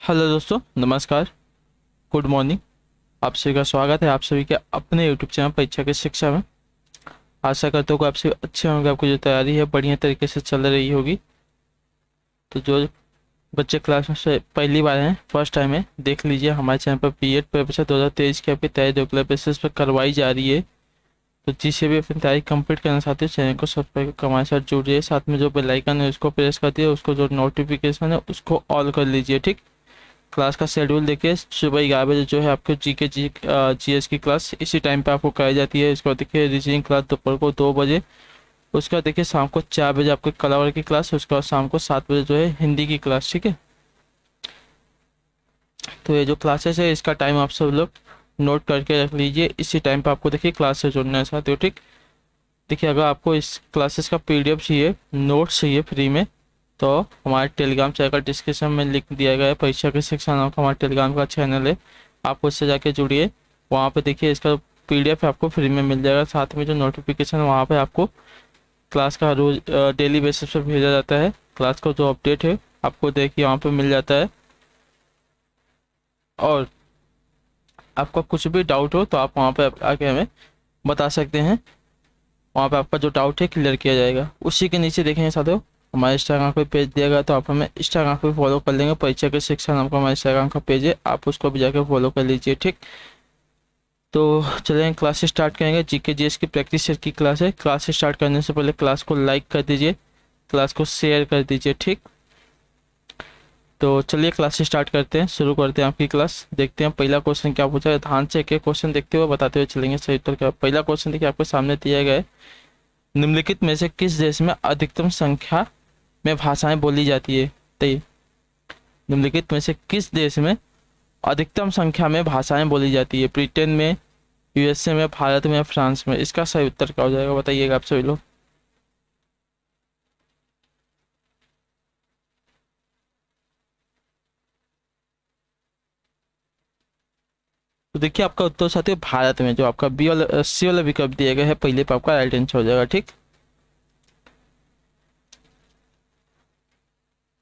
Hello दोस्तों, नमस्कार। Good morning. आप सभी का स्वागत है आप सभी के अपने यूट्यूब चैनल परीक्षा की शिक्षा में। आशा करता हूँ कि आप सभी अच्छे होंगे, आपकी जो तैयारी है बढ़िया तरीके से चल रही होगी। तो जो बच्चे क्लास में से पहली बार हैं, फर्स्ट टाइम है, देख लीजिए हमारे चैनल पर बीएड परीक्षा 2023 की आपकी तैयारी रेगुलर बेसिस पर करवाई जा रही है। तो जिससे भी अपनी तैयारी कंप्लीट करना चाहते हो, चैनल को सब्सक्राइब करके हमारे साथ जुड़िए। साथ में जो बेल आइकन है उसको प्रेस कर दिए, उसको जो नोटिफिकेशन है उसको ऑल कर लीजिए। ठीक। क्लास का शेड्यूल देखिए, सुबह 11 बजे जो है आपको जीएस की क्लास इसी टाइम पे आपको कराई जाती है। इसके बाद देखिए रीजनिंग क्लास दोपहर को 2 बजे। उसके बाद देखिए शाम को 4 बजे आपको कला की क्लास। उसके बाद शाम को 7 बजे जो है हिंदी की क्लास। ठीक है। तो ये जो क्लासेस है इसका टाइम आप सब लोग नोट करके रख लीजिए। इसी टाइम पे आपको देखिए क्लास से जुड़ना है साथियों। ठीक। देखिए अगर आपको इस क्लासेस का पीडीएफ चाहिए, नोट्स चाहिए फ्री में, तो हमारे टेलीग्राम चैनल का डिस्क्रिप्शन में लिंक दिया गया है। परीक्षा की शिक्षा नाम का हमारे टेलीग्राम का चैनल है, आप उससे जाके जुड़िए। वहाँ पे देखिए इसका पीडीएफ आपको फ्री में मिल जाएगा। साथ में जो नोटिफिकेशन है वहाँ पे आपको क्लास का रोज डेली बेसिस पर भेजा जाता है। क्लास का जो अपडेट है आपको देखिए वहाँ पे मिल जाता है। और आपका कुछ भी डाउट हो तो आप वहाँ पे आके हमें बता सकते हैं। वहाँ पे आपका जो डाउट है क्लियर किया जाएगा। उसी के नीचे देखेंगे साथियों हमारे इंस्टाग्राम पे पेज दिया गया, तो आप हमें इंस्टाग्राम पे फॉलो कर लेंगे। परीक्षा की शिक्षा नाम का हमारे इंस्टाग्राम का पेज है, आप उसको भी जाकर फॉलो कर लीजिए। ठीक। तो चलें क्लास स्टार्ट करेंगे। जीके जीएस की प्रैक्टिस सेट की क्लास है। क्लास स्टार्ट करने से पहले क्लास को लाइक कर दीजिए, क्लास को शेयर कर दीजिए। ठीक। तो चलिए क्लास स्टार्ट करते हैं, शुरू करते हैं आपकी क्लास। देखते हैं पहला क्वेश्चन क्या पूछा है। ध्यान से एक एक क्वेश्चन देखते हुए बताते हुए चलेंगे सही उत्तर क्या। पहला क्वेश्चन देखिए आपके सामने दिया गया है, निम्नलिखित में से किस देश में अधिकतम संख्या में भाषाएं बोली जाती है। तो निम्नलिखित में से किस देश में अधिकतम संख्या में भाषाएं बोली जाती है। ब्रिटेन में, यूएसए में, भारत में, फ्रांस में। इसका सही उत्तर क्या हो जाएगा बताइएगा आप सभी लोग। तो देखिए आपका उत्तर साथियों भारत में, जो आपका बी वाला सी वाला विकल्प दिया गया है पहले पे आपका राइट आंसर हो जाएगा। ठीक।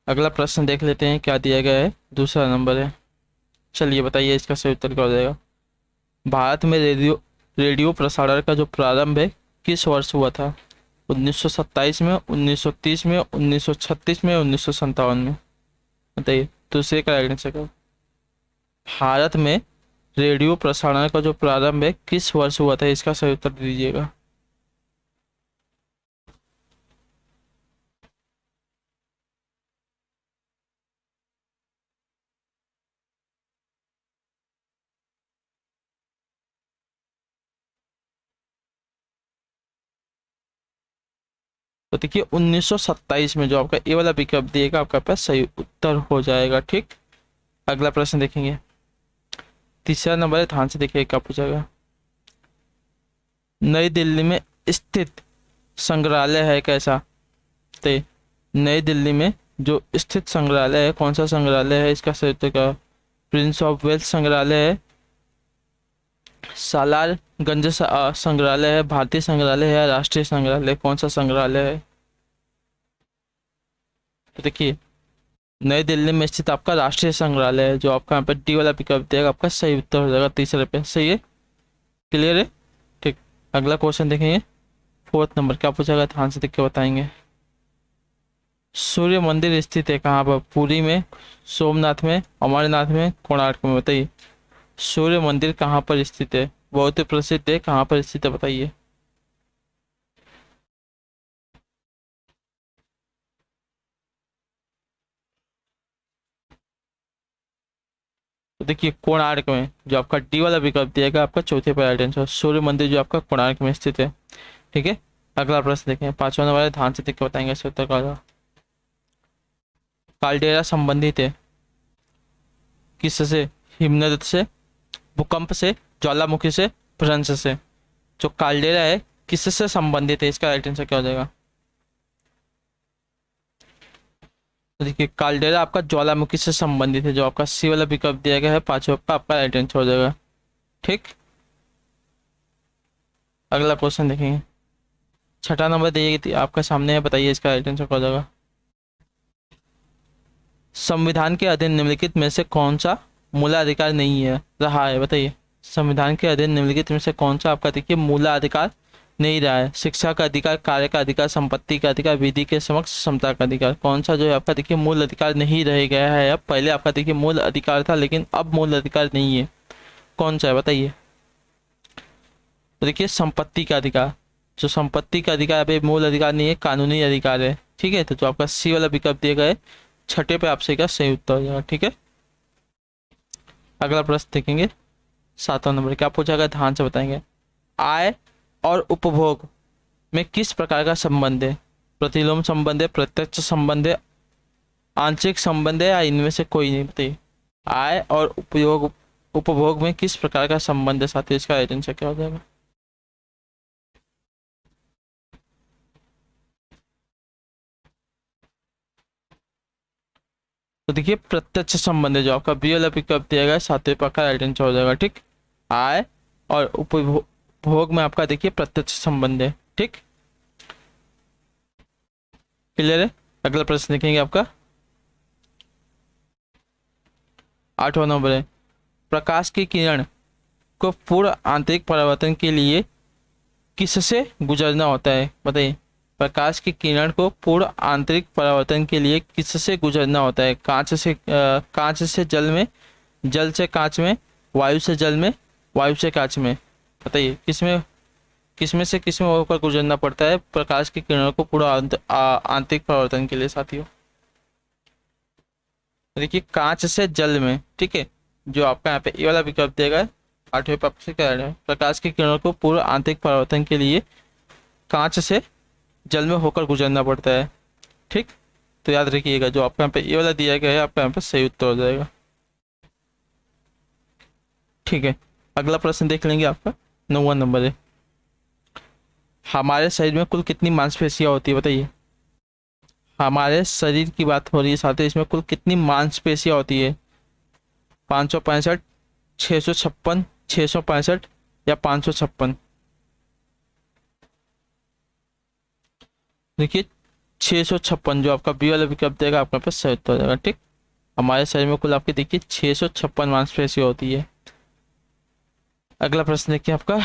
अगला प्रश्न देख लेते हैं क्या दिया गया है, दूसरा नंबर है। चलिए बताइए इसका सही उत्तर क्या हो जाएगा। भारत में रेडियो रेडियो प्रसारण का जो प्रारंभ है किस वर्ष हुआ था। 1927 में, 1930 में, 1936 में, 1957 में। बताइए दूसरे का राइट आंसर क्या। भारत में रेडियो प्रसारण का जो प्रारंभ है किस वर्ष हुआ था, इसका सही उत्तर दीजिएगा। तो देखिए 1927 में, जो आपका ए वाला विकल्प दिएगा आपका पास सही उत्तर हो जाएगा। ठीक। अगला प्रश्न देखेंगे, तीसरा नंबर है। ध्यान से देखिए क्या पूछा गया। नई दिल्ली में स्थित संग्रहालय है कैसा। तो नई दिल्ली में जो स्थित संग्रहालय है कौन सा संग्रहालय है, इसका सही उत्तर क्या। प्रिंस ऑफ वेल्स संग्रहालय है, सालार गंज संग्रहालय है, भारतीय संग्रहालय है, राष्ट्रीय संग्रहालय, कौन सा संग्रहालय है। तो देखिए नई दिल्ली में स्थित आपका राष्ट्रीय संग्रहालय है, जो आपका यहाँ पे डी वाला विकल्प देगा आपका सही उत्तर हो जाएगा। तीसरे पे सही है, क्लियर है। ठीक। अगला क्वेश्चन देखेंगे, फोर्थ नंबर क्या पूछा गया, ध्यान से देख के बताएंगे। सूर्य मंदिर स्थित है कहाँ पर। पुरी में, सोमनाथ में, अमरनाथ में, कोणार्क में। बताइए सूर्य मंदिर कहाँ पर स्थित है, बहुत ही प्रसिद्ध है, कहाँ पर स्थित है बताइए। तो देखिए कोणार्क में, जो आपका डी वाला विकल्प दिएगा आपका चौथे पर राइट आंसर। सूर्य मंदिर जो आपका कोणार्क में स्थित है। ठीक है। अगला प्रश्न देखें, पांचवा नंबर है, ध्यान से देख के बताएंगे इसका उत्तर क्या होगा। काल्डेरा संबंधित है किससे। हिमनद से, भूकंप से, ज्वालामुखी से, भ्रंश से। जो काल्डेरा है किससे संबंधित है, इसका राइट आंसर क्या हो जाएगा। तो देखिए काल्डेरा आपका ज्वालामुखी से संबंधित है, जो आपका सी वाला विकल्प दिया गया है पांचवा का आपका राइट आंसर हो जाएगा। ठीक। अगला क्वेश्चन देखेंगे, छठा नंबर दिए आपका सामने है, बताइए इसका राइट आंसर क्या हो जाएगा। संविधान के अधीन निम्नलिखित में से कौन सा मूलाधिकार नहीं है रहा है, बताइए। संविधान के अधीन निम्नलिखित में से कौन सा आपका देखिए मूलाधिकार नहीं रहा है। शिक्षा का अधिकार, कार्य का अधिकार, संपत्ति का अधिकार, विधि के समक्ष समता का अधिकार। कौन सा जो है आपका देखिए मूल अधिकार नहीं रह गया है। अब पहले आपका देखिए मूल अधिकार था लेकिन अब मूल अधिकार नहीं है। कौन सा है बताइए। तो देखिए संपत्ति का अधिकार, जो संपत्ति का अधिकार अभी मूल अधिकार नहीं है, कानूनी अधिकार है। ठीक है, तो जो आपका सी वाला विकल्प दिया गया है छठे पे आपसे का सही उत्तर हो जाएगा। ठीक है, अगला प्रश्न देखेंगे 7वां नंबर क्या पूछा गया, ध्यान से बताएंगे। आय और उपभोग में किस प्रकार का संबंध है। प्रतिलोम संबंध है, प्रत्यक्ष संबंध है, आंशिक संबंध है या इनमें से कोई नहीं, बताइए। आय और उपभोग में किस प्रकार का संबंध है साथियों, इसका राइट आंसर क्या हो जाएगा। तो देखिए प्रत्यक्ष संबंध है, जो आपका बी वाला विकल्प दिया गया है 7वें पक्का का राइट आंसर हो जाएगा। ठीक, आय और उपभोग में आपका देखिए प्रत्यक्ष संबंध है। ठीक, क्लियर है। अगला प्रश्न देखेंगे आपका 8वां नंबर है। प्रकाश की किरण को पूर्ण आंतरिक परावर्तन के लिए किससे गुजरना होता है, बताइए। प्रकाश की किरण को पूर्ण आंतरिक परावर्तन के लिए किससे गुजरना होता है। कांच से जल में, जल से कांच में, वायु से जल में, वायु से कांच में, बताइए किसमें से किसमें होकर गुजरना पड़ता है प्रकाश की किरणों को पूर्ण आंतरिक परावर्तन के लिए साथियों। देखिए कांच से जल में। ठीक है, जो आपका यहाँ पे ये वाला विकल्प देगा 8वें पक्ष से कह रहे हैं प्रकाश की किरणों को पूर्ण आंतरिक परावर्तन के लिए कांच से जल में होकर गुजरना पड़ता है। ठीक, तो याद रखिएगा जो आपका यहाँ पे ये वाला दिया गया है आपका यहाँ पे सही उत्तर हो जाएगा। ठीक है, अगला प्रश्न देख लेंगे आपका 9वां नंबर है। हमारे शरीर में कुल कितनी मांसपेशियां होती है, बताइए। हमारे शरीर की बात हो रही है साथ ही इसमें कुल कितनी मांसपेशियां होती है। 565, 656, 665 या 556। देखिए 656 जो आपका बी वाला विकल्प देगा आपका पे सही उत्तर हो जाएगा। ठीक, हमारे शरीर में कुल आपकी देखिए 656 मांसपेशियां होती है। अगला प्रश्न देखिए आपका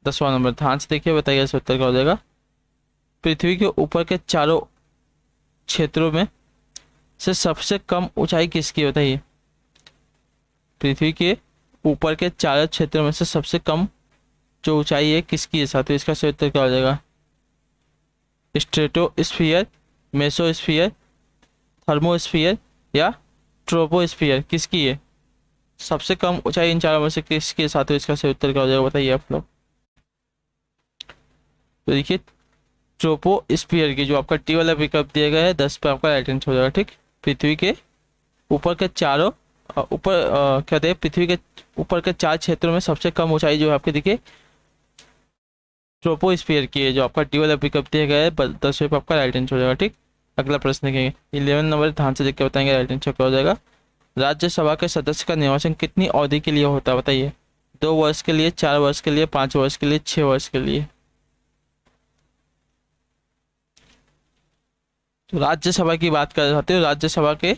10वां नंबर, ध्यान से देखिए बताइए इसका उत्तर क्या हो जाएगा। पृथ्वी के ऊपर के चारों क्षेत्रों में से सबसे कम ऊंचाई किसकी, बताइए। पृथ्वी के ऊपर के चारों क्षेत्रों में से सबसे कम जो ऊंचाई है किसकी है साथियों, इसका सही उत्तर क्या हो जाएगा। स्ट्रेटोस्फीयर, मेसोस्फीयर, थर्मोस्फीयर या ट्रोपोस्फीयर, किसकी है सबसे कम ऊंचाई इन चारों में से किसकी है साथियों, इसका सही उत्तर क्या हो जाएगा बताइए आप लोग। तो देखिए ट्रोपोस्फीयर की जो आपका टी वाला विकल्प दिया गया है 10 पे आपका राइट आंसर हो जाएगा। ठीक, पृथ्वी के ऊपर के चारों ऊपर कहते हैं पृथ्वी के ऊपर के 4 क्षेत्रों में सबसे कम ऊंचाई जो है आपके देखिए ट्रोपोस्फीयर की है, जो आपका टी वाला विकल्प दिया गया है 10वें पे आपका राइट आंसर हो जाएगा। ठीक, अगला प्रश्न देखेंगे 11 नंबर, ध्यान से देख के बताएंगे राइट आंसर क्या हो जाएगा। राज्यसभा के सदस्य का निर्वाचन कितनी अवधि के लिए होता है, बताइए। 2 वर्ष के लिए, 4 वर्ष के लिए, 5 वर्ष के लिए, 6 वर्ष के लिए। तो राज्यसभा की बात कर रहे हो, राज्यसभा के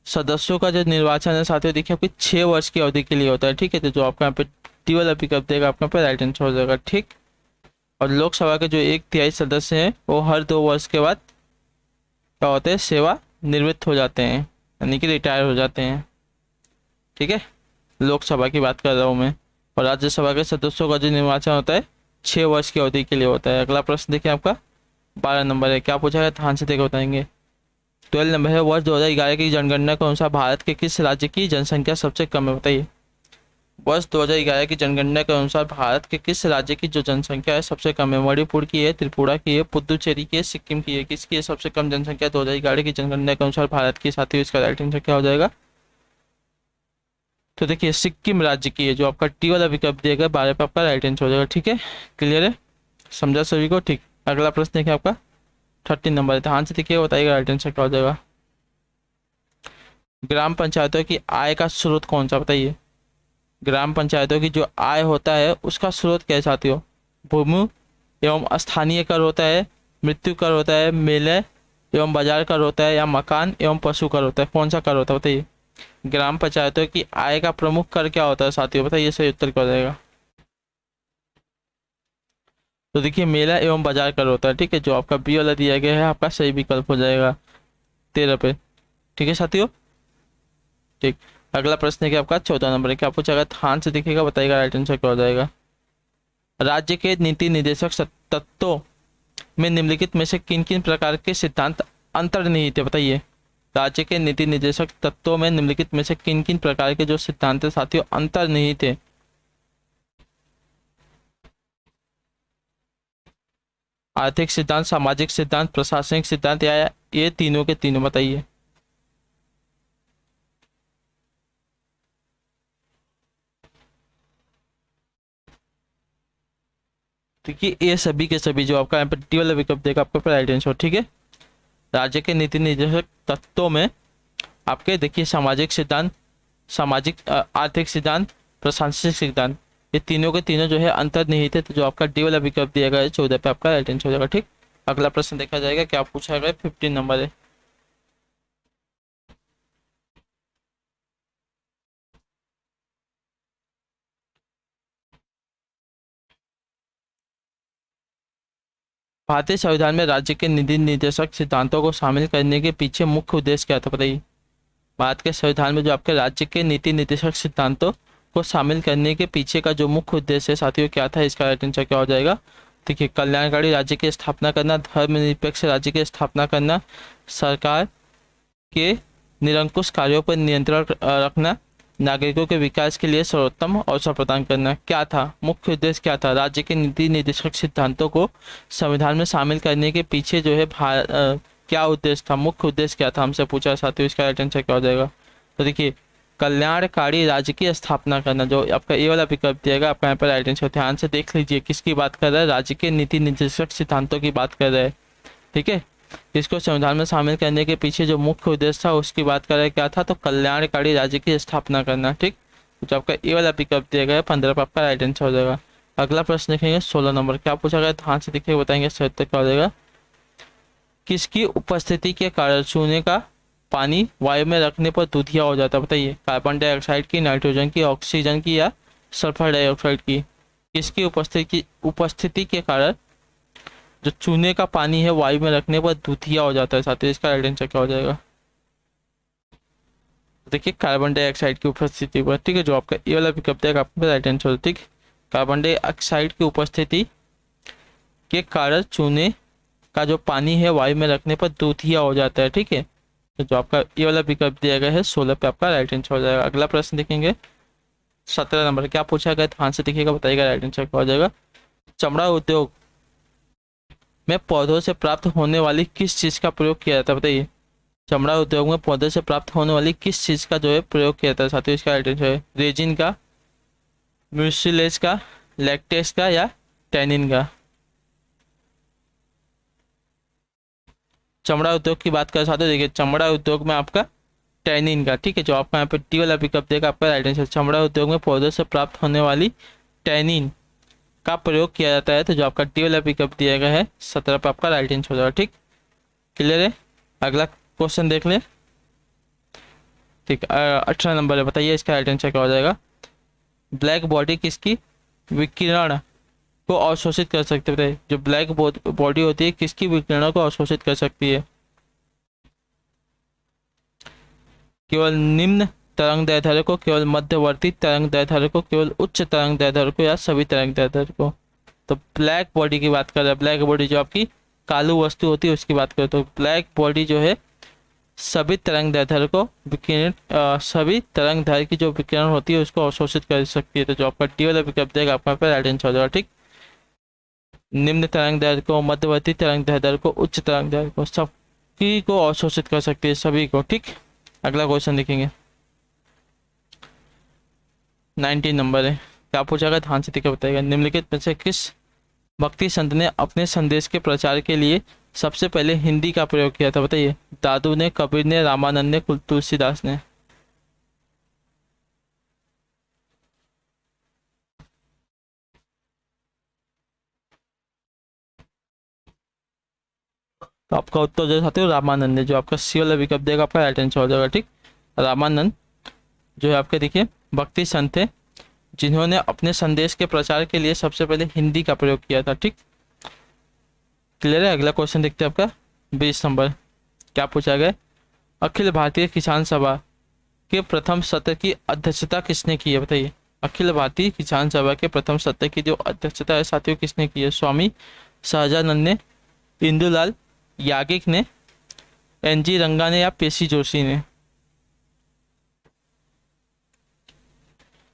सदस्यों का जो निर्वाचन है साथियों देखिए आपकी 6 वर्ष की अवधि के लिए होता है। ठीक है, तो जो आपका यहाँ पे टी वाला पिकअप देगा आपका पे राइट आंसर हो जाएगा। ठीक, और लोकसभा के जो 1/3 सदस्य हैं वो हर 2 वर्ष के बाद क्या होते हैं सेवा निवृत्त हो जाते हैं, यानी कि रिटायर हो जाते हैं। ठीक है, लोकसभा की बात कर रहा हूँ मैं। और राज्यसभा के सदस्यों का जो निर्वाचन होता है 6 वर्ष की अवधि के लिए होता है। अगला प्रश्न देखिए आपका 12 नंबर है, क्या पूछा गया ध्यान से देखकर बताएंगे। 12 नंबर है, वर्ष 2011 की जनगणना के अनुसार भारत के किस राज्य की जनसंख्या सबसे कम है, बताइए। वर्ष 2011 की जनगणना के अनुसार भारत के किस राज्य की जो जनसंख्या है सबसे कम है। मणिपुर की है, त्रिपुरा की है, पुदुचेरी की है, सिक्किम की है, किसकी है सबसे कम जनसंख्या 2011 की जनगणना के अनुसार भारत की साथियों, इसका राइट आंसर क्या हो जाएगा। तो देखिए सिक्किम राज्य की है, जो आपका टी वाला विकल्प दिया गया 12 पे आपका राइट आंसर हो जाएगा। ठीक है, क्लियर है, समझा सभी को। ठीक, अगला प्रश्न देखिए आपका 13 नंबर है, ध्यान से देखिए बताइएगा राइट आंसर क्या हो जाएगा। ग्राम पंचायतों की आय का स्रोत कौन सा, बताइए। ग्राम पंचायतों की जो आय होता है उसका स्रोत क्या है साथियों। भूमि एवं स्थानीय कर होता है, मृत्यु कर होता है, मेलय एवं बाजार कर होता है या मकान एवं पशु कर होता है? कौन सा कर होता है बताइए? ग्राम पंचायतों की आय का प्रमुख कर क्या होता है साथियों, बताइए सही उत्तर क्या हो जाएगा? तो देखिए मेला एवं बाजार कर होता है, ठीक है। जो आपका बी वाला दिया गया है आपका सही विकल्प हो जाएगा 13 पे। ठीक है साथियों, ठीक। अगला प्रश्न है कि आपका 14 नंबर है, क्या पूछा गया? ध्यान से देखिएगा, बताइएगा राइट आंसर क्या हो जाएगा। राज्य के नीति निर्देशक तत्वों में निम्नलिखित में से किन किन प्रकार के सिद्धांत अंतर्निहित है, बताइए? राज्य के नीति निर्देशक तत्वों में निम्नलिखित में से किन किन प्रकार के जो सिद्धांत है साथियों अंतर्निहित है? आर्थिक सिद्धांत, सामाजिक सिद्धांत, प्रशासनिक सिद्धांत या ये तीनों के तीनों, बताइए? देखिए ये सभी के सभी जो आपका यहाँ पर डी वाला विकल्प देगा आपका राइट आंसर, ठीक है। राज्य के नीति निर्देशक तत्वों में आपके देखिए सामाजिक सिद्धांत, आर्थिक सिद्धांत, प्रशासनिक सिद्धांत, ये तीनों के तीनों जो है अंतर्निहित है। तो जो आपका डी वाला विकल्प दिया गया है 14 पे आपका राइट आंसर हो जाएगा, ठीक। अगला प्रश्न देखा जाएगा, क्या पूछा गया? 15 नंबर है। भारतीय संविधान में राज्य के नीति निर्देशक सिद्धांतों को शामिल करने के पीछे मुख्य उद्देश्य क्या था, बताइए? भारत के संविधान में जो आपके राज्य के नीति निर्देशक सिद्धांतों को शामिल करने के पीछे का जो मुख्य उद्देश्य है साथियों क्या था? इसका राइट आंसर क्या हो जाएगा? देखिए कल्याणकारी राज्य की स्थापना करना, धर्मनिरपेक्ष राज्य की स्थापना करना, सरकार के निरंकुश कार्यों पर नियंत्रण रखना, नागरिकों के विकास के लिए सर्वोत्तम अवसर प्रदान करना। क्या था मुख्य उद्देश्य, क्या था? राज्य के नीति निर्देशक सिद्धांतों को संविधान में शामिल करने के पीछे जो है क्या उद्देश्य था, मुख्य उद्देश्य क्या था, हमसे पूछा साथियों। इसका राइट आंसर क्या हो जाएगा? तो देखिए कल्याणकारी राज्य की स्थापना करना, जो आपका ये वाला विकल्प दिएगा आपका यहाँ पर राइट आंसर। ध्यान से देख लीजिए किसकी बात कर रहा है, राज्य के नीति निर्देशक सिद्धांतों की बात कर रहे हैं, ठीक है। इसको संविधान में शामिल करने के पीछे जो मुख्य उद्देश्य था उसकी बात कर रहे क्या था? तो कल्याणकारी राज्य की स्थापना करना, ठीक। तो आपका ये वाला विकल्प दिया गया है 15 पर आपका राइट आंसर हो जाएगा। अगला प्रश्न देखेंगे 16 नंबर, क्या पूछा गया? ध्यान से देखिए, बताएंगे सही उत्तर क्या हो जाएगा। किसकी उपस्थिति के कारण चूने का पानी वायु में रखने पर दूधिया हो जाता है, बताइए? कार्बन डाइऑक्साइड की, नाइट्रोजन की, ऑक्सीजन की या सल्फर डाइऑक्साइड की? किसकी उपस्थिति के कारण जो चूने का पानी है वायु में रखने पर दूधिया हो जाता है साथियों? इसका राइट आंसर क्या हो जाएगा? देखिए कार्बन डाइऑक्साइड की उपस्थिति पर, ठीक है। जो आपका ये वाला विकल्प देगा आपका राइट आंसर, ठीक। कार्बन डाइऑक्साइड की उपस्थिति के कारण चूने का जो पानी है वायु में रखने पर दूधिया हो जाता है, ठीक है। तो जो आपका ये वाला विकल्प दिया गया है 16 पे आपका राइट आंसर हो जाएगा। अगला प्रश्न देखेंगे 17 नंबर, क्या पूछा गया? ध्यान से देखिएगा, बताइएगा राइट आंसर क्या हो जाएगा। चमड़ा उद्योग में पौधों से प्राप्त होने वाली किस चीज का प्रयोग किया जाता है, बताइए? चमड़ा उद्योग में पौधे से प्राप्त होने वाली किस चीज का जो है प्रयोग किया जाता है साथियों? इसका राइट आंसर है रेजिन का, म्यूसिलेज का, लैक्टेस का या टैनिन का? चमड़ा उद्योग की बात करें साथियों, देखिए चमड़ा उद्योग में आपका टैनिन का, ठीक है। जो आपका यहाँ पे टी वाला पिकअप देगा आपका राइट आंसर। चमड़ा उद्योग में पौधे से प्राप्त होने वाली टैनिन का प्रयोग किया जाता है। तो जो आपका टी वाला पिकअप दिया गया है 17 पे आपका राइट आंसर हो जाएगा, ठीक। क्लियर है? अगला क्वेश्चन देख ले, ठीक। 18 नंबर है, बताइए इसका राइट आंसर क्या हो जाएगा। ब्लैक बॉडी किसकी विकिरण को अवशोषित कर सकते हैं? जो ब्लैक बॉडी होती है किसकी विकिरणों को अवशोषित कर सकती है? केवल निम्न तरंग दैर्ध्य को, केवल मध्यवर्ती तरंग दैर्ध्य को, केवल उच्च तरंग दैर्ध्य को या सभी तरंग दैर्ध्य को? तो ब्लैक बॉडी की बात कर रहे हैं। ब्लैक बॉडी जो आपकी कालू वस्तु होती है उसकी बात करें तो ब्लैक बॉडी जो है सभी तरंग दैर्ध्य को विकिरण, सभी तरंग दैर्ध्य की जो विकिरण होती है उसको अवशोषित कर सकती है। तो जो आपका डी वाला विकल्प देगा आपका राइट आंसर हो जाएगा, ठीक। निम्न तरंग दैर्ध्य को, मध्यवर्ती तरंग दैर्ध्य को, उच्च तरंग दैर्ध्य को, सबकी को अवशोषित कर सकती है, सभी को, ठीक। अगला क्वेश्चन देखेंगे 19 नंबर है, क्या पूछा गया? ध्यान से देखकर बताइएगा। निम्नलिखित में से किस भक्ति संत ने अपने संदेश के प्रचार के लिए सबसे पहले हिंदी का प्रयोग किया था, बताइए? दादू ने, कबीर ने, रामानंद ने, तुलसीदास ने? तो आपका उत्तर जो साथियों रामानंद है, जो आपका सी वाला विकल्प देगा आपका राइट आंसर हो जाएगा। ठीक, रामानंद जो है आपके देखिए भक्ति संत थे, जिन्होंने अपने संदेश के प्रचार के लिए सबसे पहले हिंदी का प्रयोग किया था। ठीक, क्लियर है। अगला क्वेश्चन देखते हैं आपका 20 नंबर, क्या पूछा गया। अखिल भारतीय किसान सभा के प्रथम सत्र की अध्यक्षता किसने की है, बताइए। अखिल भारतीय किसान सभा के प्रथम सत्र की जो अध्यक्षता है साथियों किसने की है। स्वामी सहजानंद ने, इंदुलाल याज्ञिक ने, एनजी रंगा ने, या पेशी जोशी ने।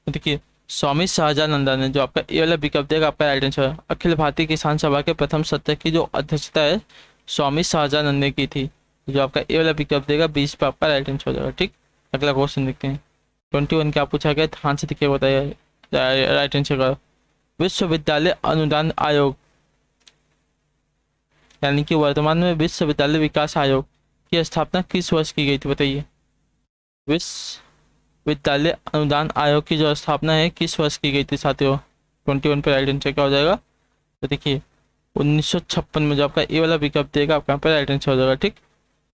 देखिए स्वामी सहजानंदा ने, जो आपका ए वाला विकल्प देगा आपका राइट आंसर। अखिल भारतीय किसान सभा के प्रथम सत्र की जो अध्यक्षता है स्वामी सहजानंद ने की थी, जो आपका ए वाला विकल्प देगा 20 पे आपका राइट आंसर हो जाएगा। ठीक, अगला क्वेश्चन देखते हैं 21 क्या पूछा गया, ध्यान से देखिए बताइए राइट आंसर का। विश्वविद्यालय अनुदान आयोग यानी कि वर्तमान में विश्वविद्यालय विकास आयोग की स्थापना किस वर्ष की गई थी, बताइए। विश्वविद्यालय अनुदान आयोग की जो स्थापना है किस वर्ष की गई थी साथियों। 21 पे राइट आंसर क्या हो जाएगा, तो देखिए 1956 में, जो आपका ए वाला विकल्प देगा आपका यहाँ पे राइट आंसर हो जाएगा। ठीक,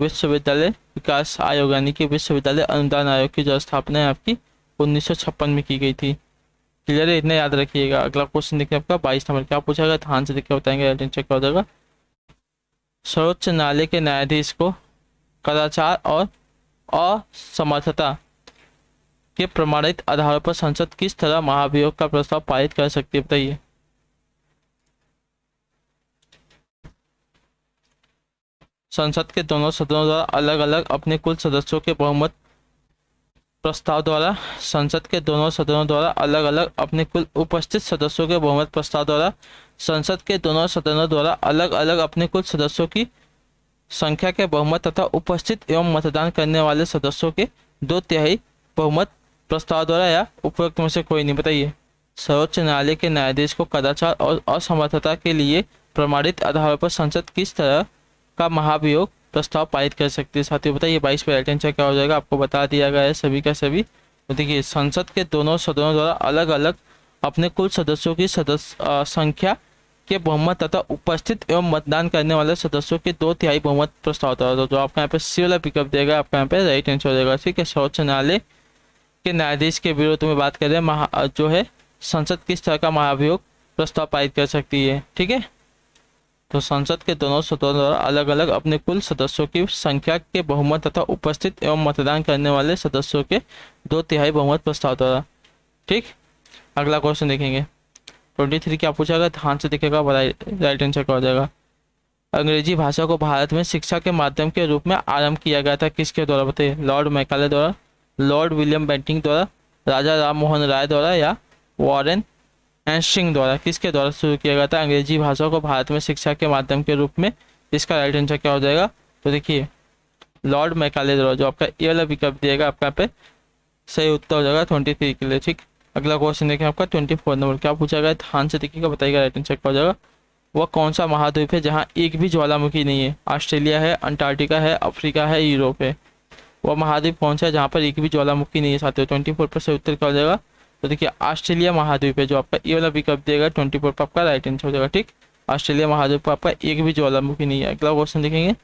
विश्वविद्यालय विकास आयोग यानी कि विश्वविद्यालय अनुदान आयोग की जो स्थापना है आपकी 1956 में की गई थी। क्लियर है, इतना याद रखिएगा। अगला क्वेश्चन देखिए आपका 22 नंबर, क्या पूछा गया, ध्यान से देखिए बताएंगे राइट आंसर क्या हो जाएगा। सर्वोच्च न्यायालय के न्यायाधीश को कदाचार और असमर्थता के प्रमाणित आधार पर संसद किस तरह महाभियोग का प्रस्ताव पारित कर सकती है, बताइए। संसद के दोनों सदनों द्वारा अलग अलग अपने कुल सदस्यों के बहुमत प्रस्ताव द्वारा, संसद के दोनों सदनों द्वारा अलग अलग अपने कुल उपस्थित सदस्यों के बहुमत प्रस्ताव द्वारा, संसद के दोनों सदनों द्वारा अलग अलग अपने कुल सदस्यों की संख्या के बहुमत तथा उपस्थित एवं मतदान करने वाले सदस्यों के 2/3 बहुमत प्रस्ताव द्वारा, या उपरोक्त में से कोई नहीं, बताइए। सर्वोच्च न्यायालय के न्यायाधीश को कदाचार और असमर्थता के लिए प्रमाणित आधार पर संसद किस तरह का महाभियोग प्रस्ताव पारित कर सकती है साथियों, बताइए। 22 पे राइट आंसर क्या हो जाएगा, आपको बता दिया गया है सभी का सभी। तो देखिए संसद के दोनों सदनों द्वारा अलग अलग अपने कुल सदस्यों की संख्या के बहुमत तथा उपस्थित एवं मतदान करने वाले सदस्यों के 2/3 बहुमत प्रस्ताव द्वारा, जो आपका यहाँ पे सी वाला पिकअप देगा आपका यहाँ पे राइट आंसर हो जाएगा। ठीक है, सर्वोच्च न्यायालय के न्यायाधीश के विरोध में बात करें जो है संसद किस तरह का महाभियोग प्रस्ताव पारित कर सकती है। ठीक है, तो संसद के दोनों सदनों द्वारा अलग अलग अपने कुल सदस्यों की संख्या के बहुमत तथा उपस्थित एवं मतदान करने वाले सदस्यों के 2/3 बहुमत प्रस्ताव द्वारा। ठीक, अगला क्वेश्चन देखेंगे 23 क्या पूछा गया, ध्यान से देखेगा राइट आंसर क्या हो जाएगा। अंग्रेजी भाषा को भारत में शिक्षा के माध्यम के रूप में आरंभ किया गया था किसके द्वारा, बताइए। लॉर्ड मैकाले द्वारा, लॉर्ड विलियम बेंटिंक द्वारा, राजा राम मोहन राय द्वारा, या वॉरेन हेस्टिंग्स द्वारा, किसके द्वारा शुरू किया गया था अंग्रेजी भाषा को भारत में शिक्षा के माध्यम के रूप में। इसका राइट आंसर क्या हो जाएगा, तो देखिए लॉर्ड मैकाले द्वारा, जो आपका ये वाला विकल्प दिएगा आपका पे सही उत्तर हो जाएगा 23 के लिए। ठीक, अगला क्वेश्चन देखें आपका 24 नंबर, क्या पूछा गया, ध्यान से देखिएगा बताइएगा राइट आंसर क्या हो जाएगा। वह कौन सा महाद्वीप है जहाँ एक भी ज्वालामुखी नहीं है। ऑस्ट्रेलिया है, अंटार्कटिका है, अफ्रीका है, यूरोप है। वह महाद्वीप कौन सा है जहाँ पर एक भी ज्वालामुखी नहीं है साथियों। 24 पर से उत्तर क्या हो जाएगा, तो देखिए ऑस्ट्रेलिया महाद्वीप है, जो आपका ये वाला विकल्प देगा 24 पर आपका राइट आंसर हो जाएगा। ठीक, ऑस्ट्रेलिया महाद्वीप पर आपका एक भी ज्वालामुखी नहीं है। अगला क्वेश्चन देखेंगे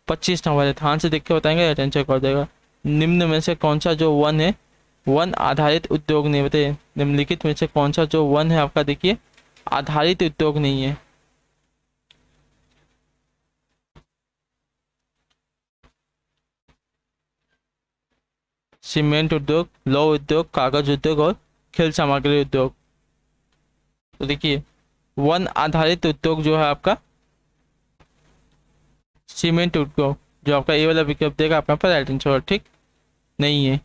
25 नंबर है, ध्यान से देख के बताएंगे राइट आंसर क्या हो जाएगा। निम्न में से कौन सा जो वन है, वन आधारित उद्योग नहीं, बताइए। निम्नलिखित में से कौन सा जो वन है आपका देखिए आधारित उद्योग नहीं है। सीमेंट उद्योग, लौह उद्योग, कागज उद्योग और खेल सामग्री उद्योग। तो देखिए वन आधारित उद्योग जो है आपका सीमेंट उद्योग, जो आपका ये वाला विकल्प देगा आपका पर राइट आंसर ठीक नहीं है।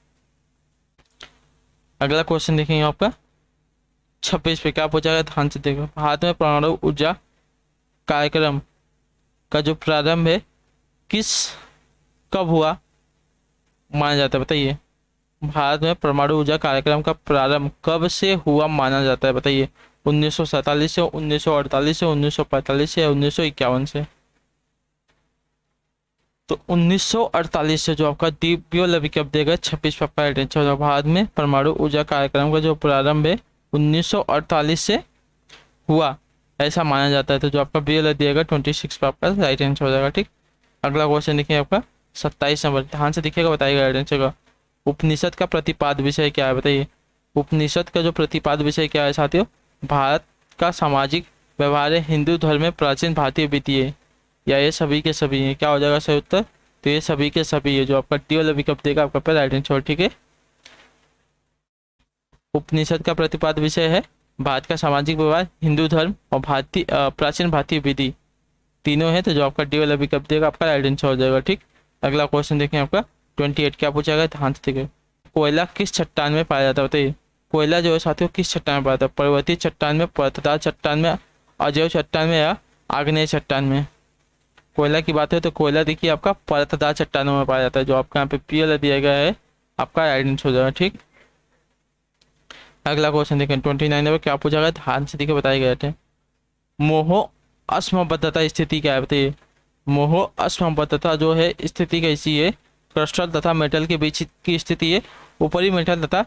अगला क्वेश्चन देखेंगे आपका 26 पे, क्या पूछा गया ध्यान से देखो। भारत में परमाणु ऊर्जा कार्यक्रम का जो प्रारंभ है किस कब हुआ माना जाता है, बताइए। भारत में परमाणु ऊर्जा कार्यक्रम का प्रारंभ कब से हुआ माना जाता है, बताइए। 1947 से, 1948 से, 1945 से या 1951 से। तो 1948 से जो आपका दिव्य वाला विकल्प देगा 26 पे आपका राइट आंसर होगा। भारत में परमाणु ऊर्जा कार्यक्रम का जो प्रारंभ है 1948 से हुआ ऐसा माना जाता है। तो जो आपका बी वाला दिएगा 26 पे आपका राइट आंसर हो जाएगा। ठीक, अगला क्वेश्चन देखिए आपका 27 नंबर, ध्यान से दिखेगा, बताइएगा राइट आंसर का। उपनिषद का प्रतिपाद विषय क्या है, बताइए। उपनिषद का जो प्रतिपाद विषय क्या है साथियों? भारत का सामाजिक व्यवहार है, हिंदू धर्म में प्राचीन भारतीय विधि है, या ये सभी के सभी है? क्या हो जाएगा सही उत्तर? तो ये सभी के सभी है, जो आपका डी वाला विकल्प देगा आपका पहला राइट आंसर, ठीक है। उपनिषद का प्रतिपाद विषय है भारत का सामाजिक व्यवहार, हिंदू धर्म और भारतीय प्राचीन भारतीय विधि, तीनों है, तो जो आपका डी वाला विकल्प देगा आपका राइट आंसर हो जाएगा, ठीक। अगला क्वेश्चन देखें आपका 28, क्या पूछा गया, ध्यान से देखिए। कोयला किस चट्टान में पाया जाता है, बताइए। कोयला जो है साथियों किस चट्टान में पाया जाता है? पर्वतीय चट्टान में, परतदार चट्टान में, अजैव चट्टान में, या आग्नेय चट्टान में? कोयला की बात है तो कोयला देखिए आपका परतदार चट्टानों में पाया जाता है, जो आपका यहाँ पे पी वाला दिया गया है आपका राइट आंसर हो जाएगा, ठीक। अगला क्वेश्चन देखें 29 में क्या पूछा गया, ध्यान से देखिए, बताए गए थे। मोह असमबद्धता स्थिति क्या है, बताइए। मोह असमबद्धता जो है स्थिति कैसी है? क्रिस्टल तथा मेटल के बीच की स्थिति है, ऊपरी मेटल तथा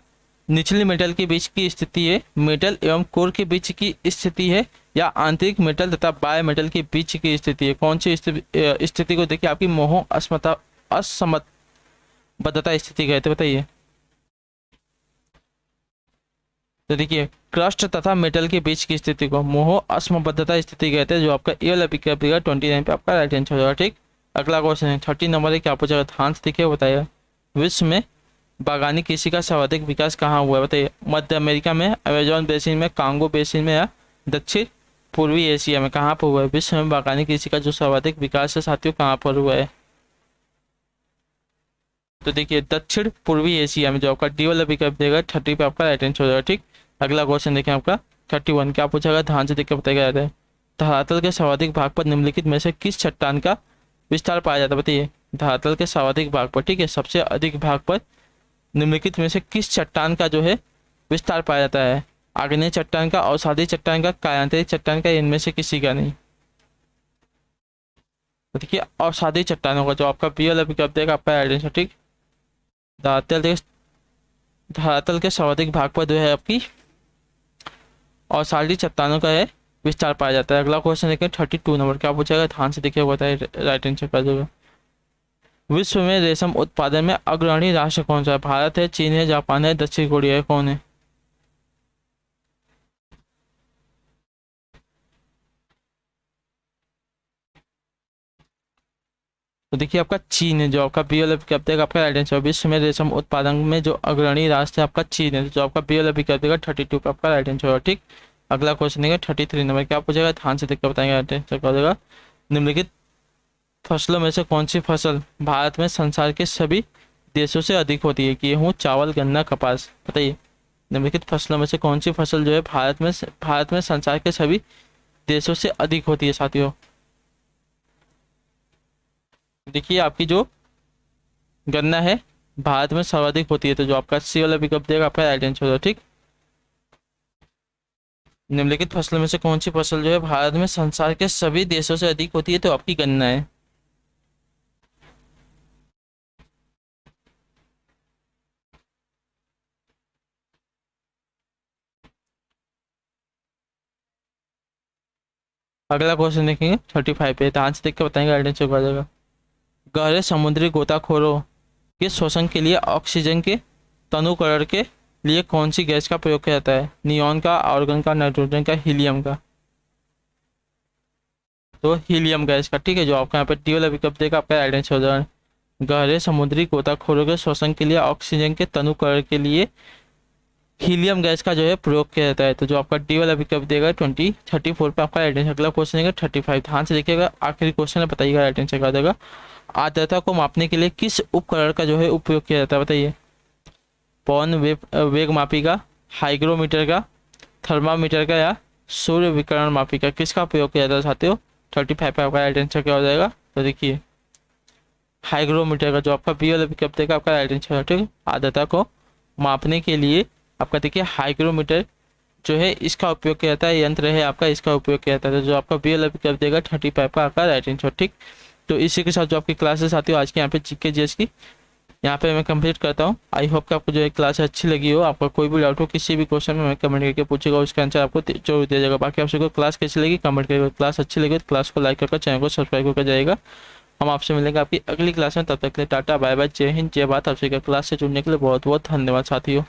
निचली मेटल के बीच की स्थिति है, मेटल एवं कोर के बीच की स्थिति है, या आंतरिक मेटल तथा बाह्य मेटल के बीच की स्थिति है? कौन सी स्थिति को देखिए आपकी मोह असमबद्धता स्थिति कहते, बताइए। तो देखिए क्रस्ट तथा मेटल के बीच की स्थिति को मोह असमबद्धता स्थिति कहते हैं, जो आपका ए वाला विकल्प 29 पे आपका राइट आंसर हो जाएगा, ठीक। अगला क्वेश्चन है 30 नंबर है, क्या पूछा, ध्यान से देखिए, बताइए। विश्व में बागानी कृषि का सर्वाधिक विकास कहाँ हुआ है, बताइए। मध्य अमेरिका में, अमेजोन बेसिन में, कांगो बेसिन में, या दक्षिण पूर्वी एशिया में? कहाँ पर हुआ है विश्व में बागानी कृषि का जो सर्वाधिक विकास है साथियों, कहाँ पर हुआ है? तो देखिए दक्षिण पूर्वी एशिया में, जो आपका डी वाला विकल्प देगा 30 पे आपका राइट आंसर हो जाएगा, ठीक। अगला क्वेश्चन देखें आपका 31, क्या पूछा गया, ध्यान से देखकर बताया गया है। धरातल के सर्वाधिक भाग पर निम्नलिखित में से किस चट्टान का विस्तार पाया जाता है, बताइए। धरातल के सर्वाधिक भाग पर, ठीक है, सबसे अधिक भाग पर निम्नलिखित में से किस चट्टान का जो है विस्तार पाया जाता है? आग्नेय चट्टान का, अवसादी चट्टान का, कायांतरिक चट्टान का, इनमें से किसी का नहीं? तो देखिए अवसादी चट्टानों का, जो आपका बी वाला विकल्प देगा आपका राइट आंसर, ठीक। धरातल के सर्वाधिक भाग पर जो है आपकी अवसादी चट्टानों का है विस्तार पाया जाता है। अगला क्वेश्चन देखिए 32 नंबर, क्या पूछेगा, ध्यान से देखिए, बताइए राइट आंसर कर देगा। विश्व में रेशम उत्पादन में अग्रणी राष्ट्र कौन सा है? भारत है, चीन है, जापान है, दक्षिण कोरिया है, कौन है? तो देखिए आपका चीन है, जो आपका बी वाला विकल्प देगा आपका राइट आंसर। विश्व में रेशम उत्पादन में जो अग्रणी राष्ट्र है आपका चीन है, जो आपका बी वाला विकल्प देगा 32 पे आपका राइट आंसर होगा, ठीक। अगला क्वेश्चन देगा 33 नंबर, क्या पूछेगा, ध्यान से देखकर बताएंगे राइट आंसर क्या देगा। निम्नलिखित फसलों में से कौन सी फसल भारत में संसार के सभी देशों से अधिक होती है? गेहूँ, चावल, गन्ना, कपास, बताइए। निम्नलिखित फसलों में से कौन सी फसल जो है भारत में संसार के सभी देशों से अधिक होती है साथियों? देखिए आपकी जो गन्ना है भारत में सर्वाधिक होती है, तो जो आपका सी वाला विकल्प देगा आपका राइट आंसर होगा, ठीक। निम्नलिखित फसलों में से कौन सी फसल जो है भारत में संसार के सभी देशों से अधिक होती है? तो आपकी गन्ना है। अगला क्वेश्चन देखेंगे 35 पे, ध्यान से देख के बताएंगे राइट आंसर क्या जाएगा। गहरे समुद्री गोताखोरों के शोषण के लिए ऑक्सीजन के तनुकरण के लिए कौन सी गैस का प्रयोग किया जाता है? नियॉन का, आर्गन का, नाइट्रोजन का, हीलियम का? तो हीलियम गैस का, ठीक है, जो आपका यहाँ पे डी वाला विकल्प देगा आपका राइट आंसर हो जाएगा। गहरे समुद्री गोताखोरों के शोषण के लिए ऑक्सीजन के तनुकरण के लिए हीलियम गैस का जो है प्रयोग किया जाता है, तो जो आपका डी वाला विकल्प देगा 34 पे आपका राइट आंसर। अगला क्वेश्चन देगा 35, ध्यान से देखिएगा, आखिरी क्वेश्चन है, बताइएगा राइट आंसर क्या देगा। आर्द्रता को मापने के लिए किस उपकरण का जो है उपयोग किया जाता है, बताइए। पवन वेग मापी का, हाइग्रोमीटर का, थर्मामीटर का, या सूर्य विकिरण मापी का? किसका प्रयोग किया जाता है साथियों? 35 पे आपका राइट आंसर क्या हो जाएगा। तो देखिए हाइग्रोमीटर का, जो आपका बी वाला विकल्प देगा आपका राइट आंसर है, ठीक। आर्द्रता को मापने के लिए आपका देखिए हाइग्रोमीटर जो है इसका उपयोग किया जाता है, यंत्र है आपका, इसका उपयोग किया जाता है, तो जो आपका बी वाला विकल्प देगा 35 पे आपका राइट आंसर, ठीक। तो इसी के साथ जो आपकी क्लासेस आती हो आज की यहाँ पे जीके जीएस की यहाँ पे मैं कंप्लीट करता हूँ। आई होप कि आपको जो है क्लास अच्छी लगी हो। आपका कोई भी डाउट हो किसी भी क्वेश्चन में मैं कमेंट करके पूछेगा, उसका आंसर आपको जरूर दिया जाएगा। बाकी आपसे कोई क्लास कैसी लगी कमेंट करिएगा। क्लास अच्छी लगी तो क्लास को लाइक करके चैनल को सब्सक्राइब करके जाएगा। हम आपसे मिलेंगे आपकी अगली क्लास में। तब तक के लिए टाटा बाय बाय, जय हिंद जय भारत। आपसे क्लास से जुड़ने के लिए बहुत बहुत धन्यवाद साथियों।